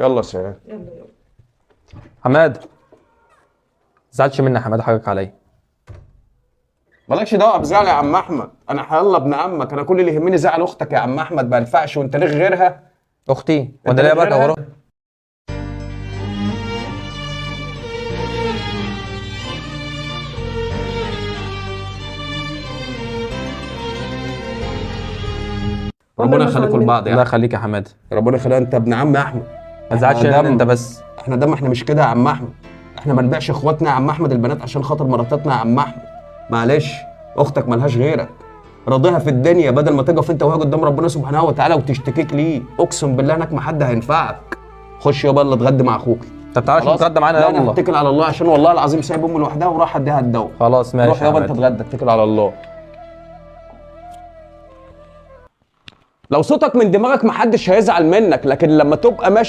يلا سلام. يلا. حماد زعلش مني يا حماد، حقك عليا. مالكش دعوه بزعل يا عم احمد، انا حيالله ابن عمك، انا كل اللي يهمني زعل اختك يا عم احمد، ما ينفعش. وانت ليه غيرها؟ اختي وانا ليا بقى غيرها؟ ورا؟ ربنا يخليكم لبعض يا الله أحمد. يخليك يا حماد، ربنا يخليك، انت ابن عم يا احمد. ما تزعلش إحنا مني انت بس. احنا مش كده يا عم احمد، احنا ما نبيعش اخواتنا يا عم احمد البنات عشان خاطر مراتاتنا يا عم احمد. معلش، اختك ملهاش غيرك، راضيها في الدنيا بدل ما تقف انت وهي قدام ربنا سبحانه وتعالى وتشتكيك ليه. اقسم بالله انك ما حد هينفعك. خش يابا يلا اتغدى مع اخوك. طب تعالى خلاص؟ نتغدى معانا لا انا يلا. هتكل على الله، عشان والله العظيم سايب امي لوحدها وراح اديها الدواء. خلاص ماشي روح يا يابا انت حماد. اتغدى، اتكل على الله. لو صوتك من دماغك محدش هيزعل منك، لكن لما تبقى ماشي